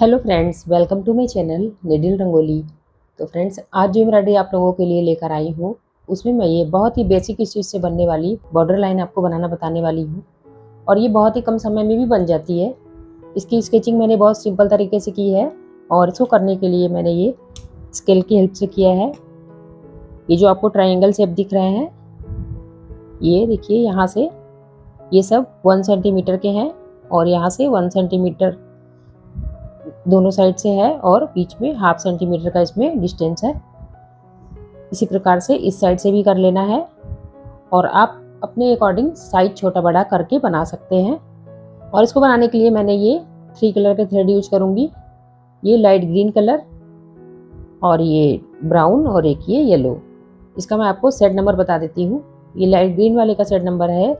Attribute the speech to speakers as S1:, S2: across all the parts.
S1: Hello friends, welcome to my channel needle rangoli. तो friends, आज जो एम्ब्रॉयडरी आप लोगों के लिए लेकर आई हूँ, उसमें मैं ये बहुत ही बेसिक स्टिच से बनने वाली बॉर्डर लाइन आपको बनाना बताने वाली हूँ। और ये बहुत ही कम समय में भी बन जाती है। इसकी स्केचिंग मैंने बहुत सिंपल तरीके से की है और इसको करने के लिए मैंने ये स्केल की हेल्प से किया है। ये जो आपको ट्राइंगल शेप दिख रहे हैं, ये देखिए, यहाँ से ये सब 1 सेंटीमीटर के हैं और यहाँ से 1 सेंटीमीटर दोनों साइड से है और बीच में ½ सेंटीमीटर का इसमें डिस्टेंस है। इसी प्रकार से इस साइड से भी कर लेना है और आप अपने अकॉर्डिंग साइज छोटा बड़ा करके बना सकते हैं। और इसको बनाने के लिए मैंने ये 3 कलर के थ्रेड यूज करूंगी। ये लाइट ग्रीन कलर और ये ब्राउन और एक ये येलो। इसका मैं आपको सेट नंबर बता देती हूँ। ये लाइट ग्रीन वाले का सेट नंबर है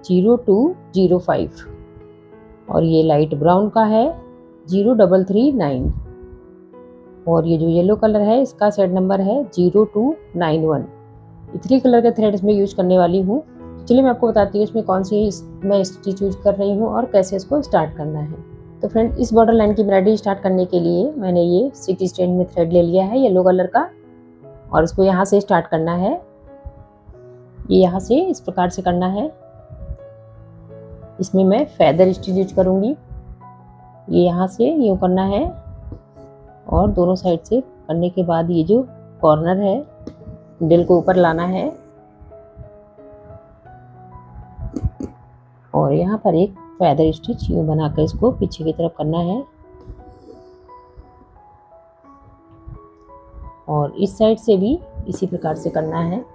S1: 0205 और ये लाइट ब्राउन का है 0339 और ये जो येलो कलर है इसका सेट नंबर है 0291। ये 3 कलर के थ्रेड इसमें यूज करने वाली हूँ। चलिए मैं आपको बताती हूँ इसमें कौन सी मैं स्टिच यूज कर रही हूँ और कैसे इसको स्टार्ट करना है। तो फ्रेंड, इस बॉर्डर लाइन की एम्ब्रॉयडरी स्टार्ट करने के लिए मैंने ये 6 स्टैंड में थ्रेड ले लिया है येलो कलर का और इसको यहाँ से स्टार्ट करना है। ये यहाँ से इस प्रकार से करना है। इसमें मैं फेदर स्टिच यूज करूँगी। ये यहाँ से यूँ करना है और दोनों साइड से करने के बाद ये जो कॉर्नर है डिल को ऊपर लाना है और यहाँ पर एक फेदर स्टिच यूँ बनाकर इसको पीछे की तरफ करना है और इस साइड से भी इसी प्रकार से करना है।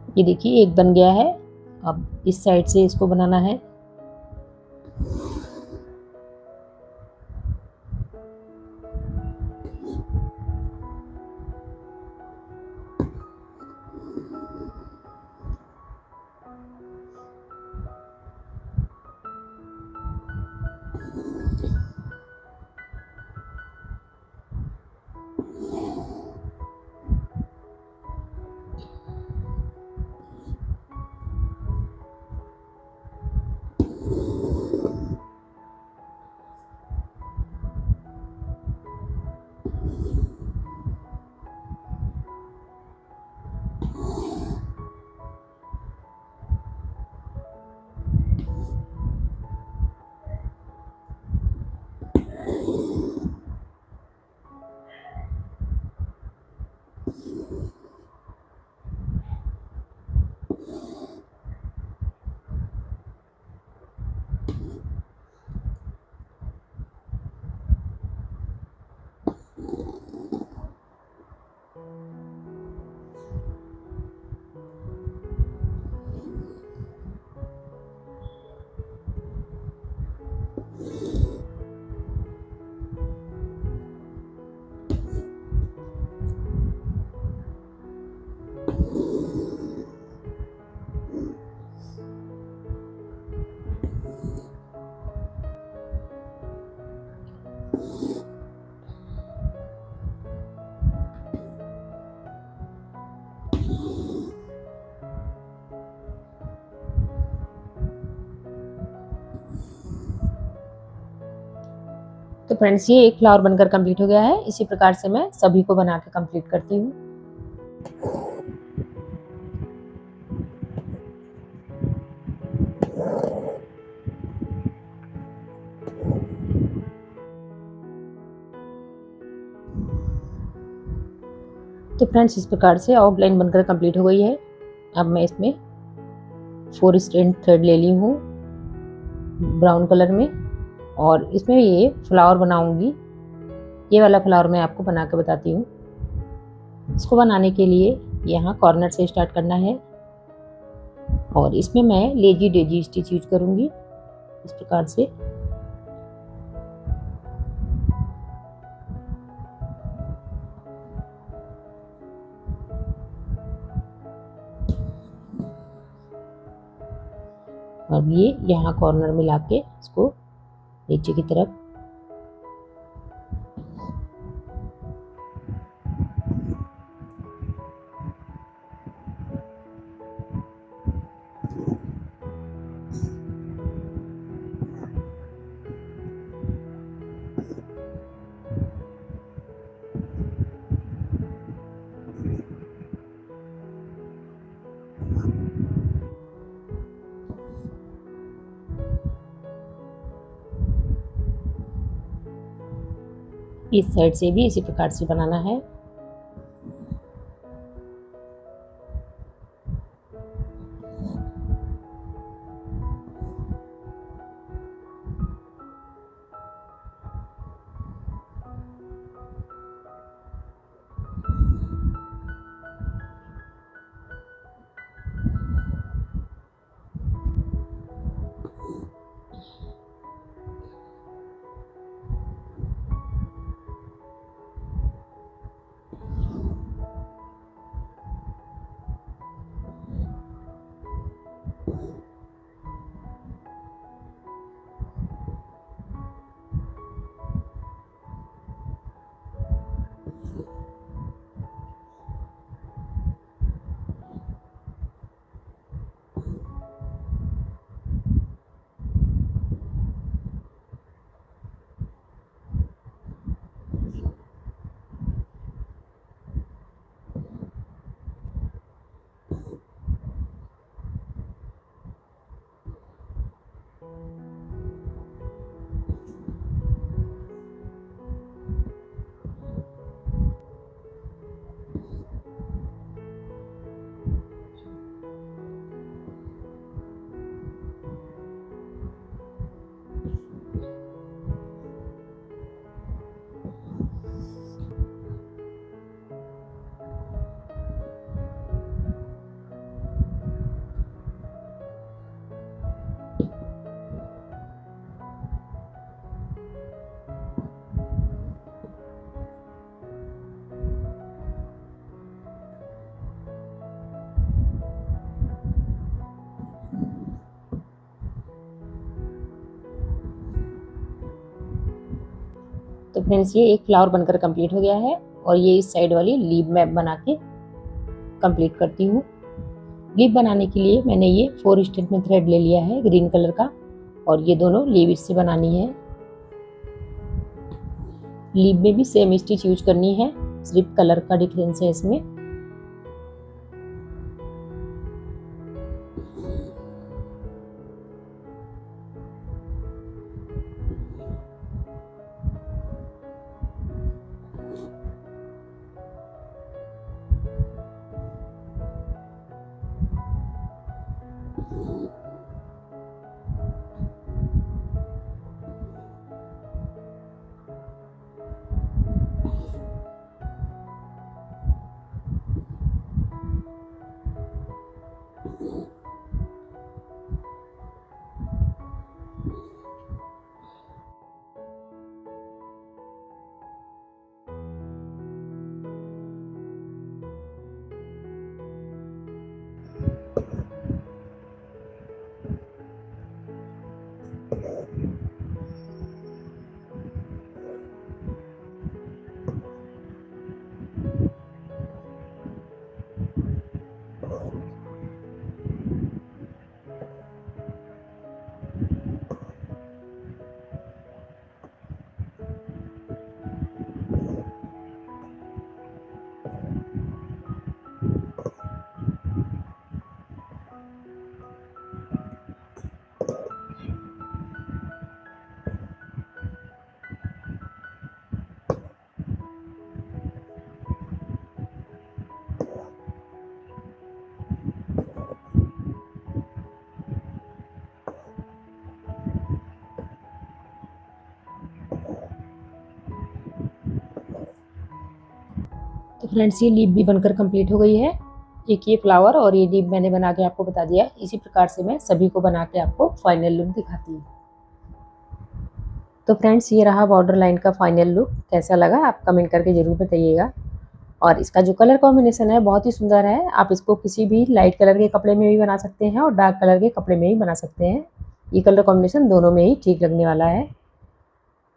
S1: ये देखिए, एक बन गया है। अब इस साइड से इसको बनाना है। तो फ्रेंड्स, ये एक फ्लावर बनकर कंप्लीट हो गया है। इसी प्रकार से मैं सभी को बना के कंप्लीट करती हूँ। तो फ्रेंड्स, इस प्रकार से आउटलाइन बनकर कंप्लीट हो गई है। अब मैं इसमें 4 स्ट्रैंड थ्रेड ले ली हूँ ब्राउन कलर में और इसमें ये फ्लावर बनाऊंगी। ये वाला फ्लावर मैं आपको बना के बताती हूँ। इसको बनाने के लिए यहाँ कॉर्नर से स्टार्ट करना है और इसमें मैं लेजी डेजी स्टिच यूज करूँगी इस प्रकार से। अब ये यहाँ कॉर्नर में लाके इसको नीचे की तरफ इस साइड से भी इसी प्रकार से बनाना है। तो फ्रेंड्स ये एक फ्लावर बनकर कंप्लीट हो गया है और ये इस साइड वाली लीव मैप बना के कंप्लीट करती हूँ। लीव बनाने के लिए मैंने ये 4 स्टेट में थ्रेड ले लिया है ग्रीन कलर का और ये दोनों लीव इससे बनानी है। लीव में भी सेम स्टिच यूज करनी है, सिर्फ कलर का डिफरेंस है इसमें। तो फ्रेंड्स ये लीफ भी बनकर कंप्लीट हो गई है। एक ये फ्लावर और ये लीफ मैंने बना के आपको बता दिया। इसी प्रकार से मैं सभी को बना के आपको फाइनल लुक दिखाती हूँ। तो फ्रेंड्स ये रहा बॉर्डर लाइन का फाइनल लुक। कैसा लगा आप कमेंट करके ज़रूर बताइएगा। और इसका जो कलर कॉम्बिनेशन है बहुत ही सुंदर है। आप इसको किसी भी लाइट कलर के कपड़े में भी बना सकते हैं और डार्क कलर के कपड़े में भी बना सकते हैं। ये कलर कॉम्बिनेशन दोनों में ही ठीक लगने वाला है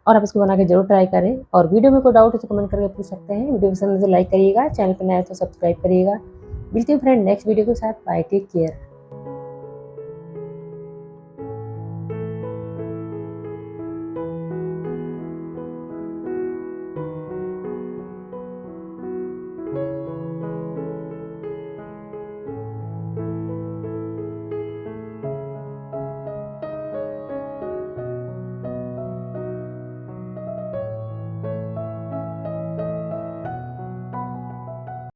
S1: और आप इसको बना के जरूर ट्राई करें। और वीडियो में कोई डाउट है तो कमेंट करके पूछ सकते हैं। वीडियो पसंद है तो लाइक करिएगा, चैनल पर नया है तो सब्सक्राइब करिएगा। मिलते हैं फ्रेंड नेक्स्ट वीडियो के साथ। Bye, take care.